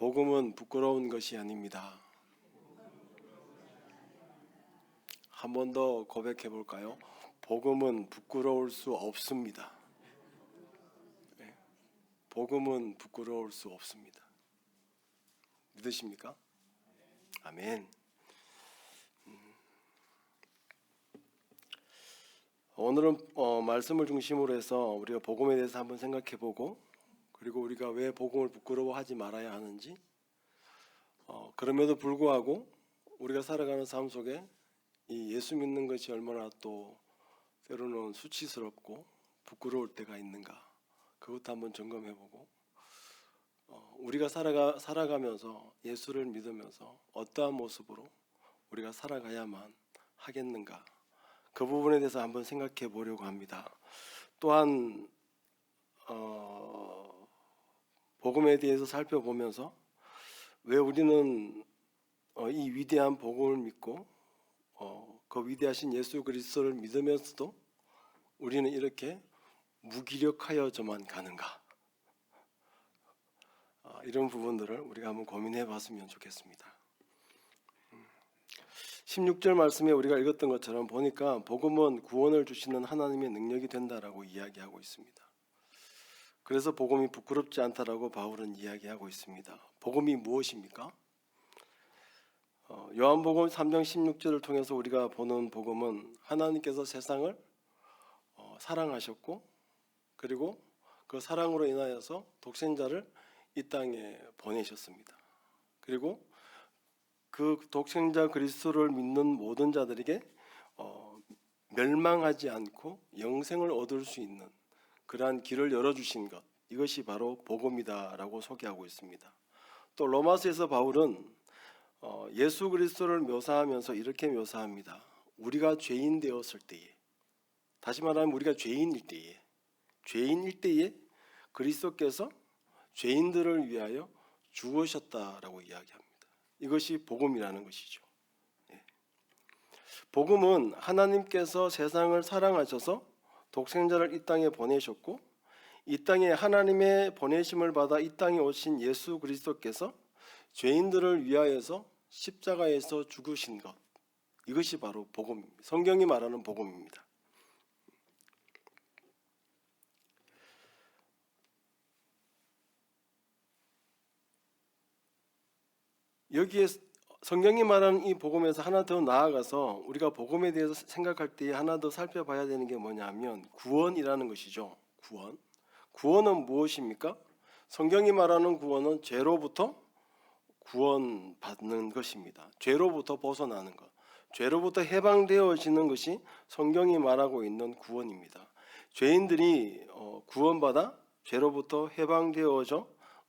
복음은 부끄러운 것이 아닙니다. 한 번 더 고백해 볼까요? 복음은 부끄러울 수 없습니다. 복음은 부끄러울 수 없습니다. 믿으십니까? 아멘. 오늘은 말씀을 중심으로 해서 우리가 복음에 대해서 한번 생각해 보고, 그리고 우리가 왜 복음을 부끄러워하지 말아야 하는지, 그럼에도 불구하고 우리가 살아가는 삶 속에 이 예수 믿는 것이 얼마나 또 때로는 수치스럽고 부끄러울 때가 있는가, 그것도 한번 점검해 보고, 우리가 살아가면서 예수를 믿으면서 어떠한 모습으로 우리가 살아가야만 하겠는가, 그 부분에 대해서 한번 생각해 보려고 합니다. 또한 복음에 대해서 살펴보면서 왜 우리는 이 위대한 복음을 믿고 그 위대하신 예수 그리스도를 믿으면서도 우리는 이렇게 무기력하여져만 가는가, 이런 부분들을 우리가 한번 고민해 봤으면 좋겠습니다. 16절 말씀에 우리가 읽었던 것처럼 보니까 복음은 구원을 주시는 하나님의 능력이 된다라고 이야기하고 있습니다. 그래서 복음이 부끄럽지 않다라고 바울은 이야기하고 있습니다. 복음이 무엇입니까? 요한복음 3장 16절을 통해서 우리가 보는 복음은 하나님께서 세상을 사랑하셨고, 그리고 그 사랑으로 인하여서 독생자를 이 땅에 보내셨습니다. 그리고 그 독생자 그리스도를 믿는 모든 자들에게 멸망하지 않고 영생을 얻을 수 있는 그러한 길을 열어주신 것, 이것이 바로 복음이다라고 소개하고 있습니다. 또 로마서에서 바울은 예수 그리스도를 묘사하면서 이렇게 묘사합니다. 우리가 죄인 되었을 때에, 다시 말하면 우리가 죄인일 때에 그리스도께서 죄인들을 위하여 죽으셨다라고 이야기합니다. 이것이 복음이라는 것이죠. 복음은 하나님께서 세상을 사랑하셔서 독생자를 이 땅에 보내셨고, 이 땅에 하나님의 보내심을 받아 이 땅에 오신 예수 그리스도께서 죄인들을 위하여서 십자가에서 죽으신 것, 이것이 바로 복음입니다. 성경이 말하는 복음입니다. 여기에 성경이 말하는 이 복음에서 하나 더 나아가서 우리가 복음에 대해서 생각할 때 하나 더 살펴봐야 되는 게 뭐냐면 구원이라는 것이죠. 구원은 무엇입니까? 성경이 말하는 구원은 죄로부터 구원받는 것입니다. 죄로부터 벗어나는 것, 죄로부터 해방되어지는 것이 성경이 말하고 있는 구원입니다. 죄인들이 구원받아 죄로부터 해방되어져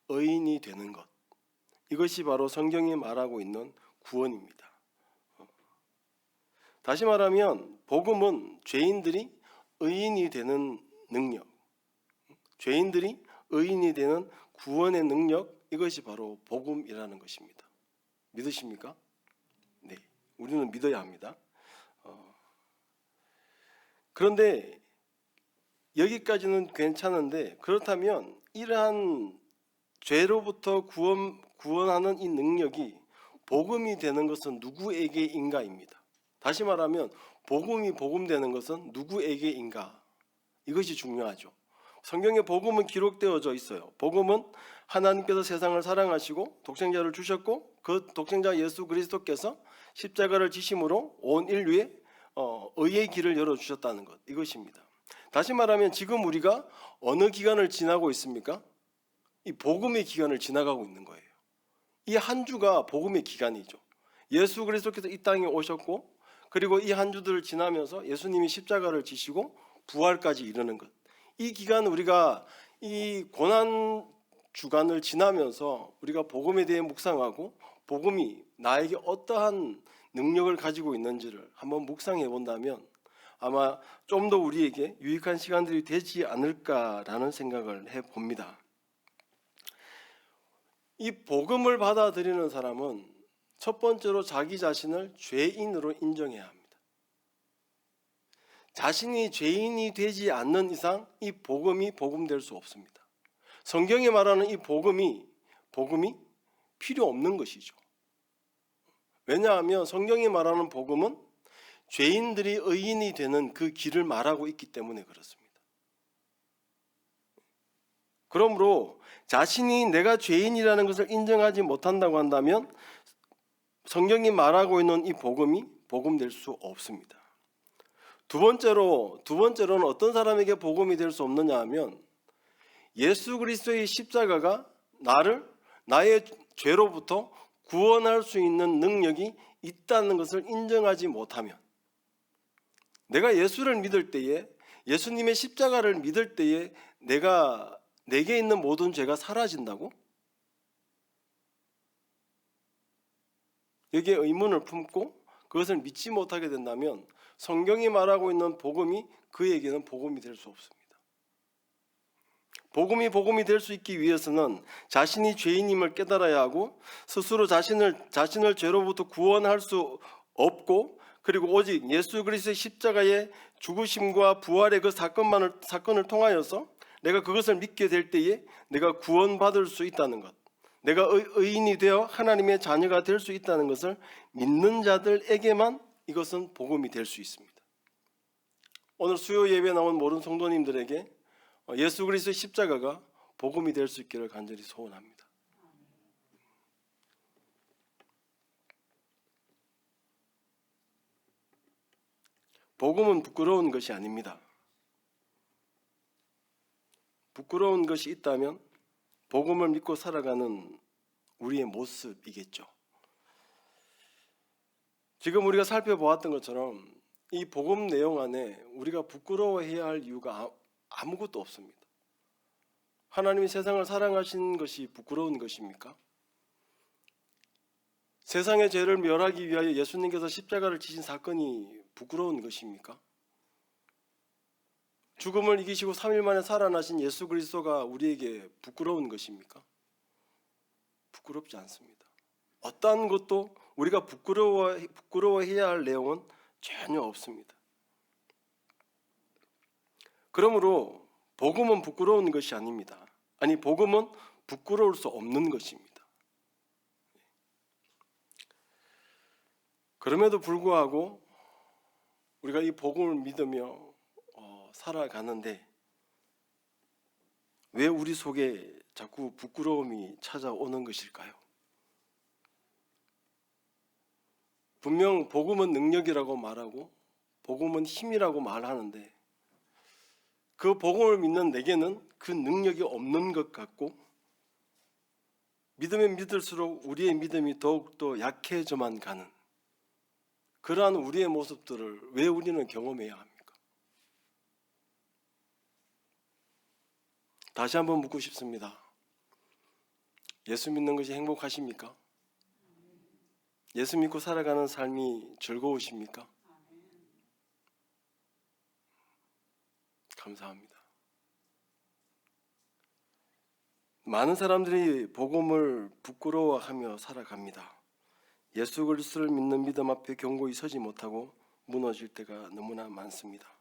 의인이 되는 것, 이것이 바로 성경이 말하고 있는 구원입니다. 다시 말하면 복음은 죄인들이 의인이 되는 능력, 죄인들이 의인이 되는 구원의 능력, 이것이 바로 복음이라는 것입니다. 믿으십니까? 네, 우리는 믿어야 합니다. 그런데 여기까지는 괜찮은데, 그렇다면 이러한 죄로부터 구원하는 이 능력이 복음이 되는 것은 누구에게인가입니다. 다시 말하면 복음이 복음되는 것은 누구에게인가, 이것이 중요하죠. 성경에 복음은 기록되어져 있어요. 복음은 하나님께서 세상을 사랑하시고 독생자를 주셨고, 그 독생자 예수 그리스도께서 십자가를 지심으로 온 인류에 의의 길을 열어주셨다는 것, 이것입니다. 다시 말하면 지금 우리가 어느 기간을 지나고 있습니까? 이 복음의 기간을 지나가고 있는 거예요. 이 한 주가 복음의 기간이죠. 예수 그리스도께서 이 땅에 오셨고, 그리고 이 한 주들을 지나면서 예수님이 십자가를 지시고 부활까지 이르는 것, 이 기간, 우리가 이 고난 주간을 지나면서 우리가 복음에 대해 묵상하고 복음이 나에게 어떠한 능력을 가지고 있는지를 한번 묵상해 본다면 아마 좀 더 우리에게 유익한 시간들이 되지 않을까라는 생각을 해봅니다. 이 복음을 받아들이는 사람은 첫 번째로 자기 자신을 죄인으로 인정해야 합니다. 자신이 죄인이 되지 않는 이상 이 복음이 복음될 수 없습니다. 성경이 말하는 이 복음이 필요 없는 것이죠. 왜냐하면 성경이 말하는 복음은 죄인들이 의인이 되는 그 길을 말하고 있기 때문에 그렇습니다. 그러므로 자신이 내가 죄인이라는 것을 인정하지 못한다고 한다면 성경이 말하고 있는 이 복음이 복음될 수 없습니다. 두 번째로는 어떤 사람에게 복음이 될 수 없느냐 하면 예수 그리스도의 십자가가 나의 죄로부터 구원할 수 있는 능력이 있다는 것을 인정하지 못하면, 내가 예수를 믿을 때에, 예수님의 십자가를 믿을 때에 내게 있는 모든 죄가 사라진다고? 여기에 의문을 품고 그것을 믿지 못하게 된다면 성경이 말하고 있는 복음이 그에게는 복음이 될 수 없습니다. 복음이 될 수 있기 위해서는 자신이 죄인임을 깨달아야 하고 스스로 자신을 죄로부터 구원할 수 없고, 그리고 오직 예수 그리스도의 십자가의 죽으심과 부활의 그 사건을 통하여서 내가 그것을 믿게 될 때에 내가 구원받을 수 있다는 것, 내가 의인이 되어 하나님의 자녀가 될 수 있다는 것을 믿는 자들에게만 이것은 복음이 될 수 있습니다. 오늘 수요 예배에 나온 모든 성도님들에게 예수 그리스도의 십자가가 복음이 될 수 있기를 간절히 소원합니다. 복음은 부끄러운 것이 아닙니다. 부끄러운 것이 있다면 복음을 믿고 살아가는 우리의 모습이겠죠. 지금 우리가 살펴보았던 것처럼 이 복음 내용 안에 우리가 부끄러워해야 할 이유가 아무것도 없습니다. 하나님이 세상을 사랑하신 것이 부끄러운 것입니까? 세상의 죄를 멸하기 위하여 예수님께서 십자가를 지신 사건이 부끄러운 것입니까? 죽음을 이기시고 3일 만에 살아나신 예수 그리스도가 우리에게 부끄러운 것입니까? 부끄럽지 않습니다. 어떠한 것도 우리가 부끄러워해야 할 내용은 전혀 없습니다. 그러므로 복음은 부끄러운 것이 아닙니다. 아니, 복음은 부끄러울 수 없는 것입니다. 그럼에도 불구하고 우리가 이 복음을 믿으며 살아가는데 왜 우리 속에 자꾸 부끄러움이 찾아오는 것일까요? 분명 복음은 능력이라고 말하고 복음은 힘이라고 말하는데 그 복음을 믿는 내게는 그 능력이 없는 것 같고, 믿으면 믿을수록 우리의 믿음이 더욱더 약해져만 가는 그러한 우리의 모습들을 왜 우리는 경험해야 합니까? 다시 한번 묻고 싶습니다. 예수 믿는 것이 행복하십니까? 예수 믿고 살아가는 삶이 즐거우십니까? 감사합니다. 많은 사람들이 복음을 부끄러워하며 살아갑니다. 예수 그리스도를 믿는 믿음 앞에 견고히 서지 못하고 무너질 때가 너무나 많습니다.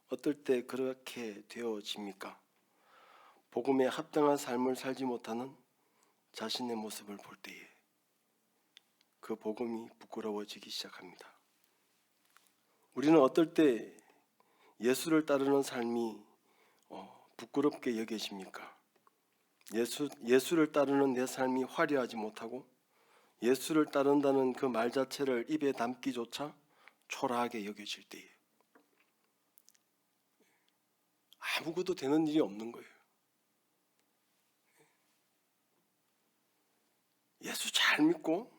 어떨 때 그렇게 되어집니까? 복음에 합당한 삶을 살지 못하는 자신의 모습을 볼 때에 그 복음이 부끄러워지기 시작합니다. 우리는 어떨 때 예수를 따르는 삶이 부끄럽게 여겨집니까? 예수를 따르는 내 삶이 화려하지 못하고 예수를 따른다는 그 말 자체를 입에 담기조차 초라하게 여겨질 때에 아무것도 되는 일이 없는 거예요. 예수 잘 믿고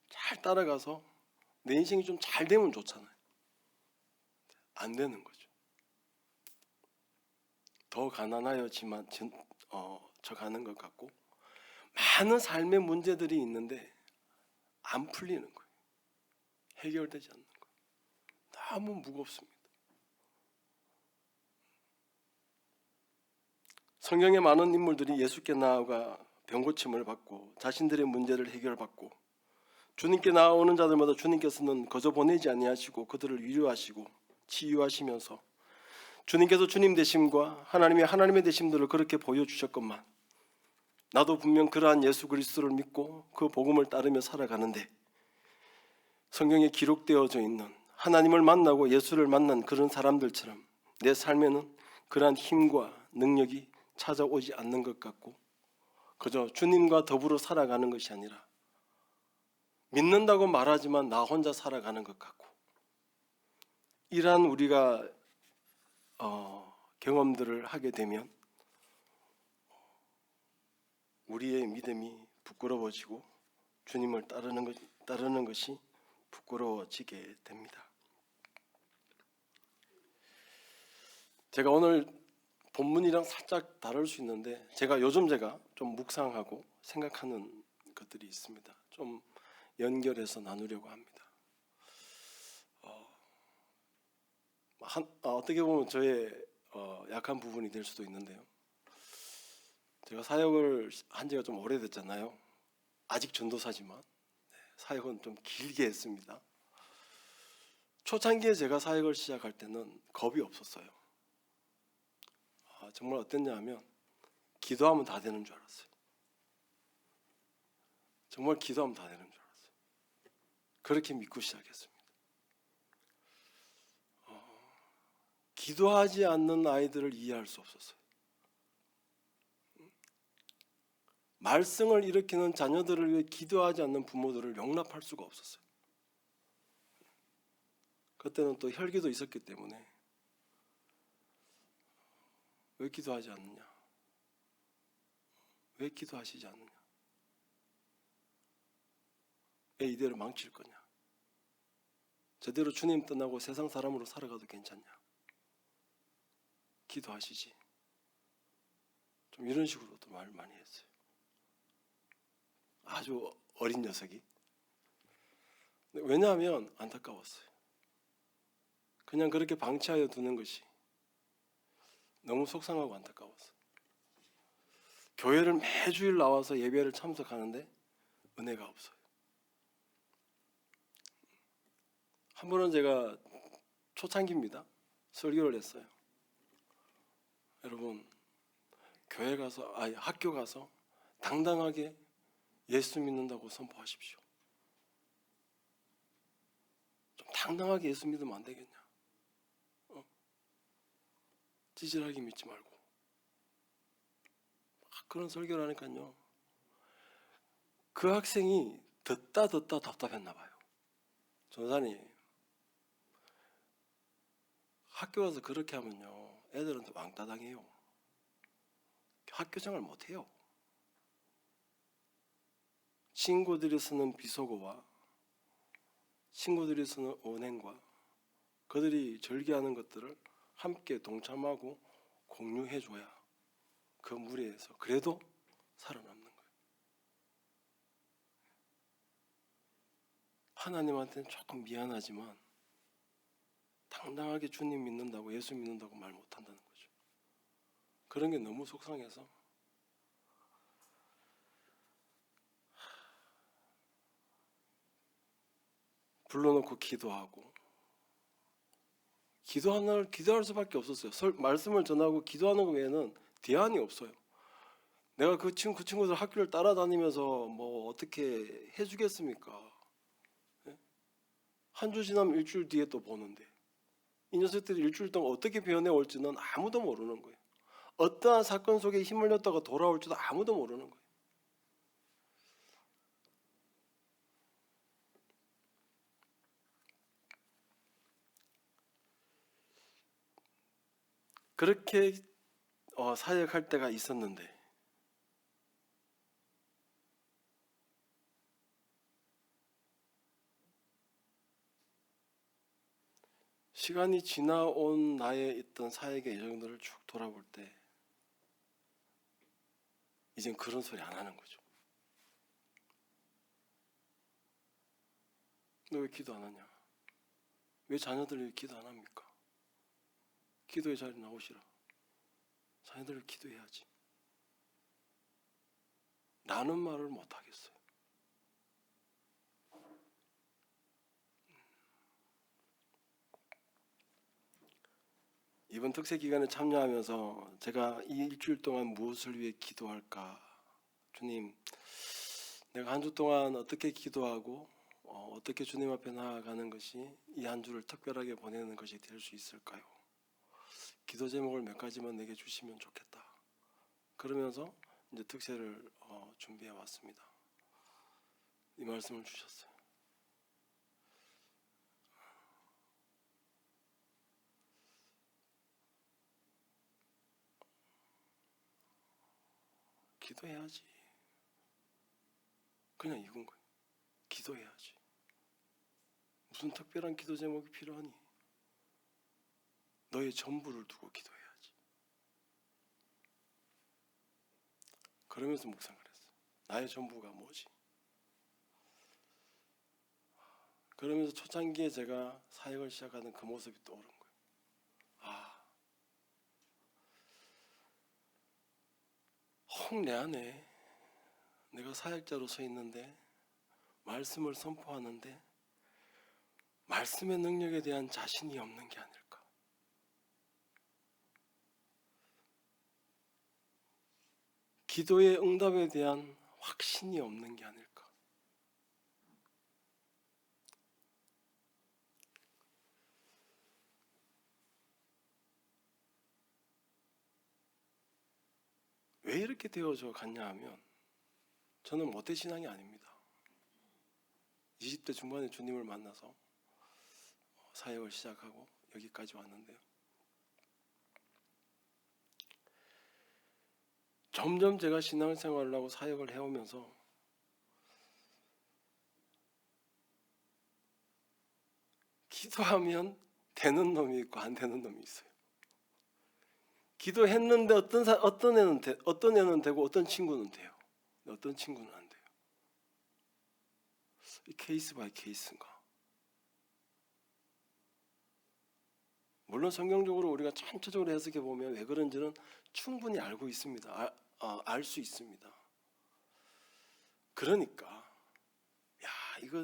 잘 따라가서 내 인생이 좀 잘 되면 좋잖아요. 안 되는 거죠. 더 가난하여지만 져가는 것 같고 많은 삶의 문제들이 있는데 안 풀리는 거예요. 해결되지 않는 거예요. 너무 무겁습니다. 성경에 많은 인물들이 예수께 나아가 병고침을 받고 자신들의 문제를 해결받고 주님께 나아오는 자들마다 주님께서는 거저 보내지 아니하시고 그들을 위로하시고 치유하시면서 주님께서 주님 되심과 하나님의 되심들을 그렇게 보여주셨건만 나도 분명 그러한 예수 그리스도를 믿고 그 복음을 따르며 살아가는데 성경에 기록되어져 있는 하나님을 만나고 예수를 만난 그런 사람들처럼 내 삶에는 그러한 힘과 능력이 찾아오지 않는 것 같고 그저 주님과 더불어 살아가는 것이 아니라 믿는다고 말하지만 나 혼자 살아가는 것 같고 이러한 우리가 경험들을 하게 되면 우리의 믿음이 부끄러워지고 주님을 따르는 것이 부끄러워지게 됩니다. 제가 오늘 본문이랑 살짝 다를 수 있는데 요즘 제가 좀 묵상하고 생각하는 것들이 있습니다. 좀 연결해서 나누려고 합니다. 어떻게 보면 저의 약한 부분이 될 수도 있는데요. 제가 사역을 한 지가 좀 오래됐잖아요. 아직 전도사지만 사역은 좀 길게 했습니다. 초창기에 제가 사역을 시작할 때는 겁이 없었어요. 정말 어땠냐 하면 기도하면 다 되는 줄 알았어요. 정말 기도하면 다 되는 줄 알았어요. 그렇게 믿고 시작했습니다. 기도하지 않는 아이들을 이해할 수 없었어요. 말썽을 일으키는 자녀들을 위해 기도하지 않는 부모들을 용납할 수가 없었어요. 그때는 또 혈기도 있었기 때문에 왜 기도하지 않느냐? 왜 기도하시지 않느냐? 왜 이대로 망칠 거냐? 저대로 주님 떠나고 세상 사람으로 살아가도 괜찮냐? 기도하시지. 좀 이런 식으로도 말 많이 했어요. 아주 어린 녀석이. 왜냐하면 안타까웠어요. 그냥 그렇게 방치하여 두는 것이 너무 속상하고 안타까웠어요. 교회를 매주일 나와서 예배를 참석하는데 은혜가 없어요. 한 번은 제가 초창기입니다. 설교를 했어요. 여러분, 교회 가서 학교 가서 당당하게 예수 믿는다고 선포하십시오. 좀 당당하게 예수 믿으면 안 되겠냐? 찌질하게 믿지 말고. 그런 설교를 하니까요. 그 학생이 듣다 답답했나 봐요. 전사님, 학교 가서 그렇게 하면요, 애들은 왕따 당해요. 학교생활 못해요. 친구들이 쓰는 비속어와 친구들이 쓰는 언행과 그들이 절개하는 것들을 함께 동참하고 공유해줘야 그 무리에서 그래도 살아남는 거예요. 하나님한테는 조금 미안하지만 당당하게 주님 믿는다고 예수 믿는다고 말 못한다는 거죠. 그런 게 너무 속상해서 불러놓고 기도하고 기도할 수밖에 없었어요. 말씀을 전하고 기도하는 것 외에는 대안이 없어요. 내가 그 친구들 학교를 따라다니면서 뭐 어떻게 해주겠습니까? 한 주 지나면 일주일 뒤에 또 보는데 이 녀석들이 일주일 동안 어떻게 변해 올지는 아무도 모르는 거예요. 어떠한 사건 속에 휘말렸다가 돌아올지도 아무도 모르는 거예요. 그렇게 사역할 때가 있었는데 시간이 지나온 나의 있던 사역의 여정들을 쭉 돌아볼 때 이젠 그런 소리 안 하는 거죠. 너 왜 기도 안 하냐? 왜 자녀들 왜 기도 안 합니까? 기도의 자리에 나오시라. 자녀들을 기도해야지. 나는 말을 못 하겠어요. 이번 특세 기간에 참여하면서 제가 이 일주일 동안 무엇을 위해 기도할까 주님, 내가 한 주 동안 어떻게 기도하고 어떻게 주님 앞에 나아가는 것이 이 한 주를 특별하게 보내는 것이 될 수 있을까요? 기도 제목을 몇 가지만 내게 주시면 좋겠다. 그러면서 이제 특세를 준비해 왔습니다. 이 말씀을 주셨어요. 기도해야지. 그냥 이건 거예요. 기도해야지. 무슨 특별한 기도 제목이 필요하니? 너의 전부를 두고 기도해야지. 그러면서 묵상을 했어. 나의 전부가 뭐지? 그러면서 초창기에 제가 사역을 시작하는 그 모습이 떠오른 거예요. 혹 내 안에 내가 사역자로 서 있는데 말씀을 선포하는데 말씀의 능력에 대한 자신이 없는 게 아닐까? 기도의 응답에 대한 확신이 없는 게 아닐까? 왜 이렇게 되어져 갔냐 하면 저는 모태신앙이 아닙니다. 20대 중반에 주님을 만나서 사역을 시작하고 여기까지 왔는데요. 점점 제가 신앙생활을 하고 사역을 해오면서 기도하면 되는 놈이 있고 안 되는 놈이 있어요. 기도했는데 어떤 애는 되고 어떤 친구는 돼요. 어떤 친구는 안 돼요. 이 케이스 바이 케이스인가? 물론 성경적으로 우리가 전체적으로 해석해 보면 왜 그런지는 충분히 알고 있습니다. 알 수 있습니다. 그러니까 이거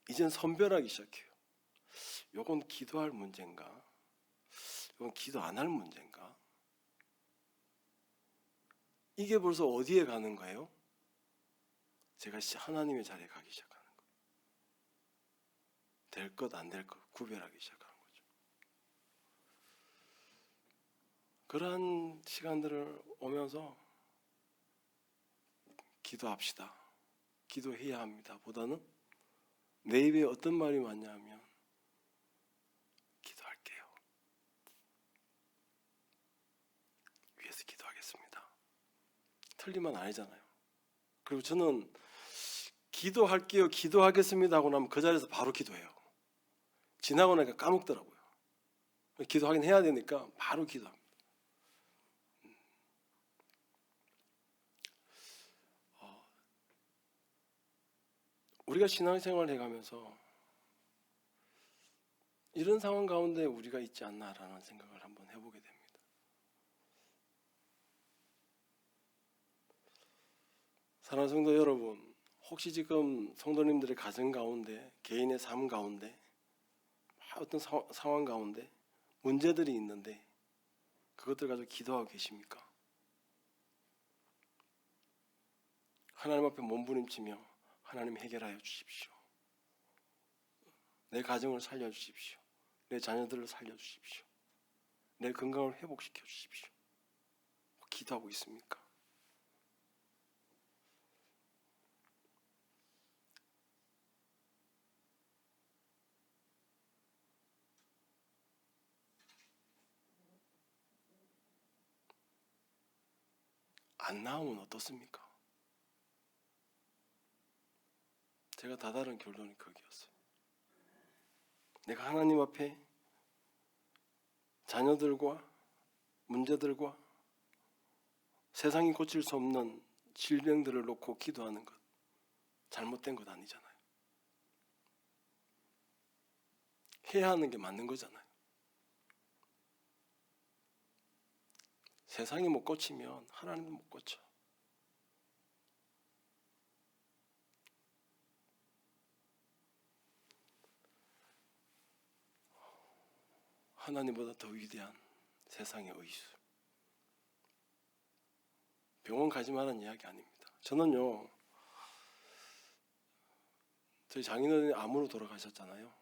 이젠 선별하기 시작해요. 요건 기도할 문제인가? 요건 기도 안 할 문제인가? 이게 벌써 어디에 가는 거예요? 제가 하나님의 자리에 가기 시작하는 거예요. 될 것 안 될 것 구별하기 시작하는 거죠. 그러한 시간들을 오면서 기도합시다. 기도해야 합니다. 보다는 내 입에 어떤 말이 많냐 하면 기도할게요. 위해서 기도하겠습니다. 틀리면 아니잖아요. 그리고 저는 기도할게요, 기도하겠습니다 하고 나면 그 자리에서 바로 기도해요. 지나고 나니까 까먹더라고요. 기도하긴 해야 되니까 바로 기도합니다. 우리가 신앙생활을 해가면서 이런 상황 가운데 우리가 있지 않나라는 생각을 한번 해보게 됩니다. 사랑하는 성도 여러분, 혹시 지금 성도님들의 가정 가운데, 개인의 삶 가운데, 어떤 상황 가운데 문제들이 있는데 그것들 가지고 기도하고 계십니까? 하나님 앞에 몸부림치며 하나님 해결하여 주십시오. 내 가정을 살려주십시오. 내 자녀들을 살려주십시오. 내 건강을 회복시켜 주십시오. 기도하고 있습니까? 안 나오면 어떻습니까? 제가 다다른 결론이 거기였어요. 내가 하나님 앞에 자녀들과 문제들과 세상이 고칠 수 없는 질병들을 놓고 기도하는 것 잘못된 것 아니잖아요. 해야 하는 게 맞는 거잖아요. 세상이 못 고치면 하나님도 못 고쳐. 하나님보다 더 위대한 세상의 의수. 병원 가지 말라는 이야기 아닙니다. 저는요, 저희 장인어른이 암으로 돌아가셨잖아요.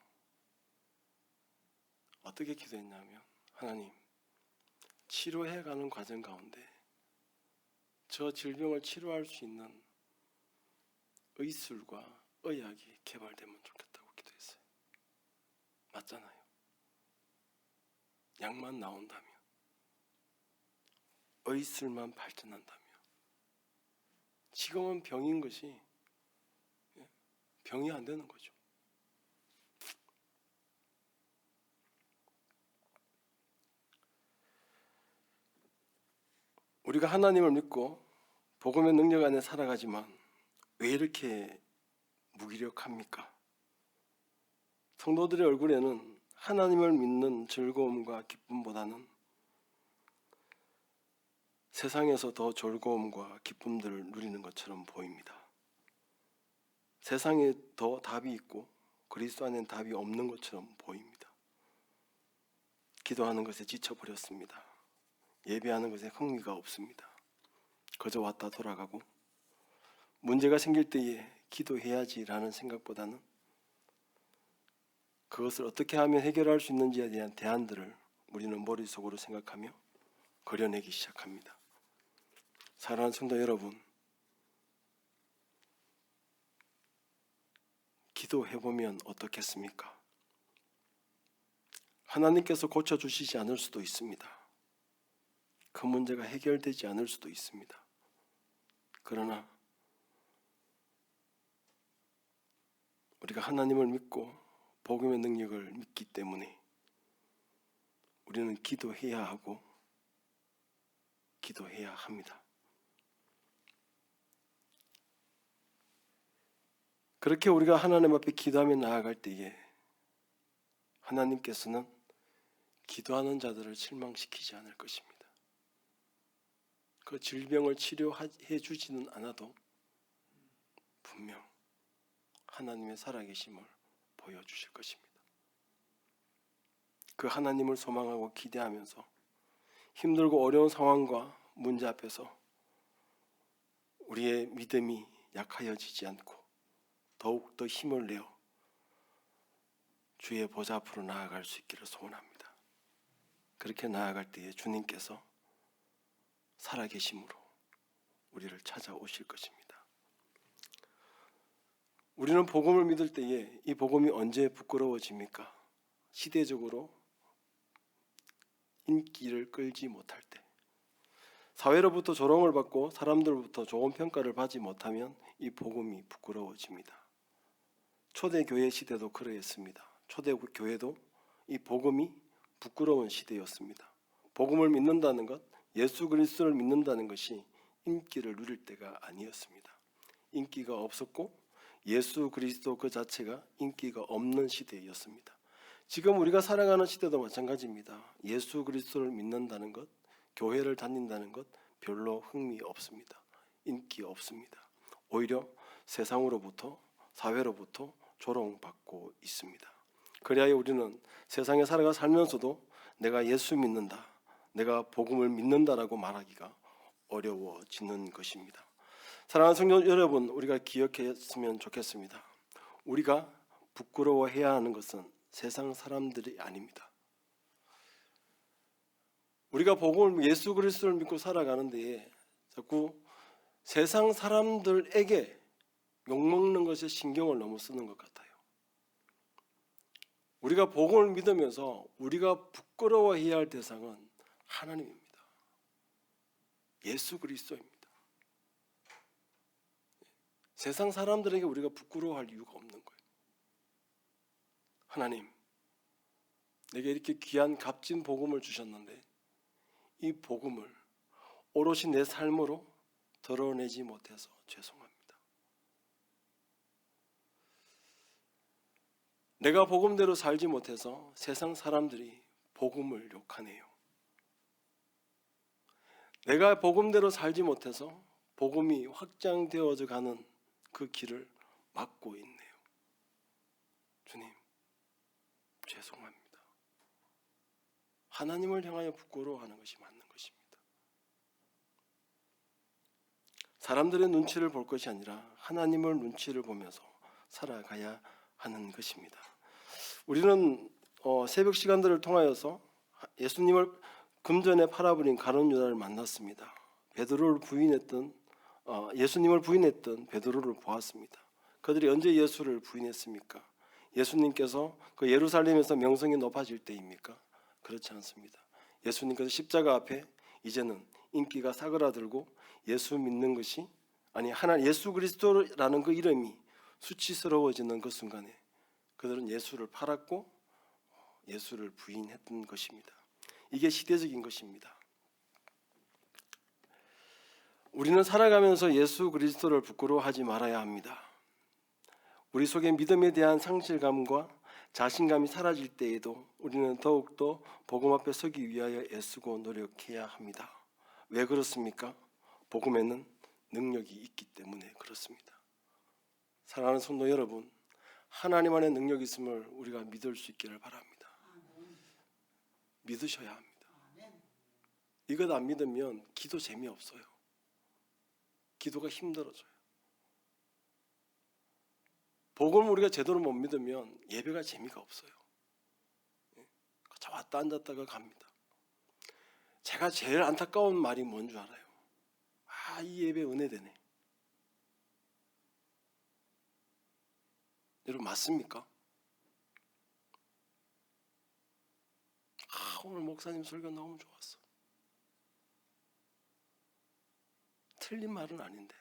어떻게 기도했냐면, 하나님, 치료해가는 과정 가운데 저 질병을 치료할 수 있는 의술과 의학이 개발되면 좋겠다고 기도했어요. 맞잖아요. 약만 나온다면, 의술만 발전한다면, 지금은 병인 것이 병이 안 되는 거죠. 우리가 하나님을 믿고 복음의 능력 안에 살아가지만 왜 이렇게 무기력합니까? 성도들의 얼굴에는 하나님을 믿는 즐거움과 기쁨보다는 세상에서 더 즐거움과 기쁨들을 누리는 것처럼 보입니다. 세상에 더 답이 있고 그리스도 안에는 답이 없는 것처럼 보입니다. 기도하는 것에 지쳐버렸습니다. 예배하는 것에 흥미가 없습니다. 그저 왔다 돌아가고 문제가 생길 때에 기도해야지라는 생각보다는 그것을 어떻게 하면 해결할 수 있는지에 대한 대안들을 우리는 머릿속으로 생각하며 그려내기 시작합니다. 사랑하는 성도 여러분, 기도해보면 어떻겠습니까? 하나님께서 고쳐주시지 않을 수도 있습니다. 그 문제가 해결되지 않을 수도 있습니다. 그러나 우리가 하나님을 믿고 복음의 능력을 믿기 때문에 우리는 기도해야 하고 기도해야 합니다. 그렇게 우리가 하나님 앞에 기도하며 나아갈 때에 하나님께서는 기도하는 자들을 실망시키지 않을 것입니다. 그 질병을 치료해 주지는 않아도 분명 하나님의 살아계심을 보여주실 것입니다. 그 하나님을 소망하고 기대하면서 힘들고 어려운 상황과 문제 앞에서 우리의 믿음이 약하여지지 않고 더욱더 힘을 내어 주의 보좌 앞으로 나아갈 수 있기를 소원합니다. 그렇게 나아갈 때에 주님께서 살아계심으로 우리를 찾아오실 것입니다. 우리는 복음을 믿을 때에 이 복음이 언제 부끄러워집니까? 시대적으로 인기를 끌지 못할 때, 사회로부터 조롱을 받고 사람들로부터 좋은 평가를 받지 못하면 이 복음이 부끄러워집니다. 초대교회 시대도 그러했습니다. 초대교회도 이 복음이 부끄러운 시대였습니다. 복음을 믿는다는 것, 예수 그리스도를 믿는다는 것이 인기를 누릴 때가 아니었습니다. 인기가 없었고 예수 그리스도 그 자체가 인기가 없는 시대였습니다. 지금 우리가 살아가는 시대도 마찬가지입니다. 예수 그리스도를 믿는다는 것, 교회를 다닌다는 것 별로 흥미 없습니다. 인기 없습니다. 오히려 세상으로부터, 사회로부터 조롱받고 있습니다. 그래야 우리는 세상에 살면서도 내가 예수 믿는다, 내가 복음을 믿는다라고 말하기가 어려워지는 것입니다. 사랑하는 성도 여러분, 우리가 기억했으면 좋겠습니다. 우리가 부끄러워해야 하는 것은 세상 사람들이 아닙니다. 우리가 복음을 예수 그리스도를 믿고 살아가는 데에 자꾸 세상 사람들에게 욕먹는 것에 신경을 너무 쓰는 것 같아요. 우리가 복음을 믿으면서 우리가 부끄러워해야 할 대상은 하나님입니다. 예수 그리스도입니다. 세상 사람들에게 우리가 부끄러워할 이유가 없는 거예요. 하나님, 내게 이렇게 귀한 값진 복음을 주셨는데 이 복음을 오롯이 내 삶으로 드러내지 못해서 죄송합니다. 내가 복음대로 살지 못해서 세상 사람들이 복음을 욕하네요. 내가 복음대로 살지 못해서 복음이 확장되어져 가는 그 길을 막고 있네요. 주님, 죄송합니다. 하나님을 향하여 부끄러워하는 것이 맞는 것입니다. 사람들의 눈치를 볼 것이 아니라 하나님을 눈치를 보면서 살아가야 하는 것입니다. 우리는 새벽 시간들을 통하여서 예수님을 금전에 팔아버린 가룟 유다를 만났습니다. 베드로를 부인했던 예수님을 부인했던 베드로를 보았습니다. 그들이 언제 예수를 부인했습니까? 예수님께서 그 예루살렘에서 명성이 높아질 때입니까? 그렇지 않습니다. 예수님께서 십자가 앞에 이제는 인기가 사그라들고 예수 믿는 것이 예수 그리스도라는 그 이름이 수치스러워지는 그 순간에 그들은 예수를 팔았고 예수를 부인했던 것입니다. 이게 시대적인 것입니다. 우리는 살아가면서 예수 그리스도를 부끄러워하지 말아야 합니다. 우리 속에 믿음에 대한 상실감과 자신감이 사라질 때에도 우리는 더욱더 복음 앞에 서기 위하여 애쓰고 노력해야 합니다. 왜 그렇습니까? 복음에는 능력이 있기 때문에 그렇습니다. 사랑하는 성도 여러분, 하나님 안에 능력이 있음을 우리가 믿을 수 있기를 바랍니다. 믿으셔야 합니다. 이것 안 믿으면 기도 재미없어요. 기도가 힘들어져요. 복음을 우리가 제대로 못 믿으면 예배가 재미가 없어요. 왔다 앉았다가 갑니다. 제가 제일 안타까운 말이 뭔 줄 알아요? 이 예배 은혜되네. 여러분 맞습니까? 오늘 목사님 설교 너무 좋았어. 틀린 말은 아닌데,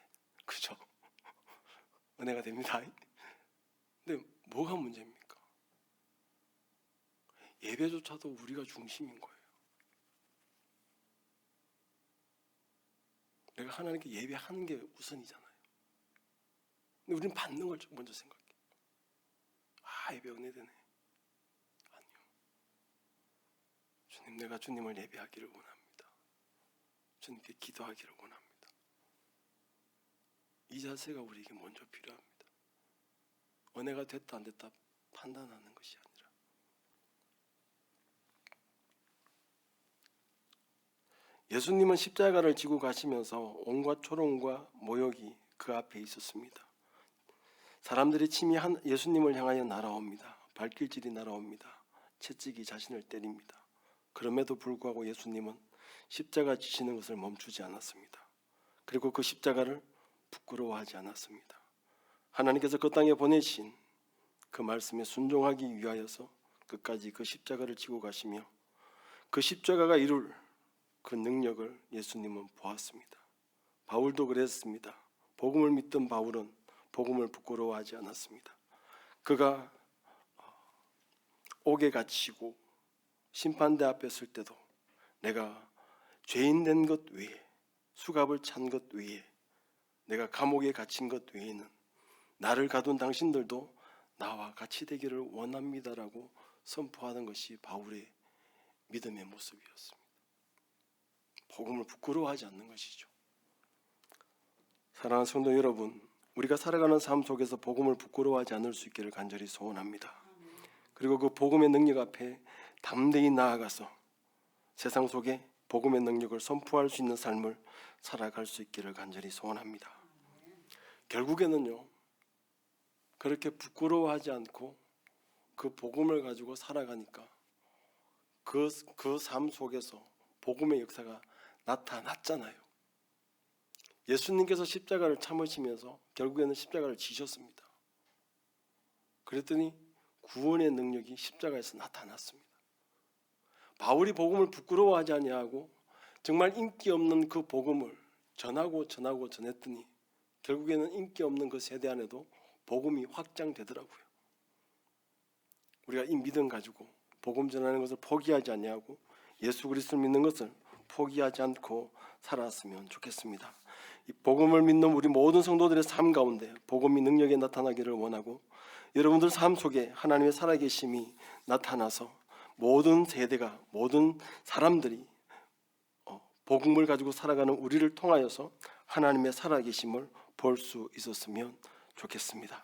그죠? 은혜가 됩니다. 근데 뭐가 문제입니까? 예배조차도 우리가 중심인 거예요. 내가 하나님께 예배하는 게 우선이잖아요. 근데 우리는 받는 걸 먼저 생각해. 예배 은혜되네. 아니요. 주님, 내가 주님을 예배하기를 원합니다. 주님께 기도하기를 원합니다. 이 자세가 우리에게 먼저 필요합니다. 은혜가 됐다 안 됐다 판단하는 것이 아니라. 예수님은 십자가를 지고 가시면서 온갖 조롱과 모욕이 그 앞에 있었습니다. 사람들이 침이 예수님을 향하여 날아옵니다. 발길질이 날아옵니다. 채찍이 자신을 때립니다. 그럼에도 불구하고 예수님은 십자가 지시는 것을 멈추지 않았습니다. 그리고 그 십자가를 부끄러워하지 않았습니다. 하나님께서 그 땅에 보내신 그 말씀에 순종하기 위하여서 끝까지 그 십자가를 지고 가시며 그 십자가가 이룰 그 능력을 예수님은 보았습니다. 바울도 그랬습니다. 복음을 믿던 바울은 복음을 부끄러워하지 않았습니다. 그가 옥에 갇히고 심판대 앞에 설 때도 내가 죄인 된 것 외에, 수갑을 찬 것 외에, 내가 감옥에 갇힌 것 외에는 나를 가둔 당신들도 나와 같이 되기를 원합니다라고 선포하는 것이 바울의 믿음의 모습이었습니다. 복음을 부끄러워하지 않는 것이죠. 사랑하는 성도 여러분, 우리가 살아가는 삶 속에서 복음을 부끄러워하지 않을 수 있기를 간절히 소원합니다. 그리고 그 복음의 능력 앞에 담대히 나아가서 세상 속에 복음의 능력을 선포할 수 있는 삶을 살아갈 수 있기를 간절히 소원합니다. 결국에는요, 그렇게 부끄러워하지 않고 그 복음을 가지고 살아가니까 그 삶 속에서 복음의 역사가 나타났잖아요. 예수님께서 십자가를 참으시면서 결국에는 십자가를 지셨습니다. 그랬더니 구원의 능력이 십자가에서 나타났습니다. 바울이 복음을 부끄러워하지 아니하고 정말 인기 없는 그 복음을 전했더니 결국에는 인기 없는 그 세대 안에도 복음이 확장되더라고요. 우리가 이 믿음 가지고 복음 전하는 것을 포기하지 아니하고 예수 그리스도를 믿는 것을 포기하지 않고 살았으면 좋겠습니다. 이 복음을 믿는 우리 모든 성도들의 삶 가운데 복음이 능력에 나타나기를 원하고 여러분들 삶 속에 하나님의 살아계심이 나타나서 모든 세대가, 모든 사람들이 복음을 가지고 살아가는 우리를 통하여서 하나님의 살아계심을 볼 수 있었으면 좋겠습니다.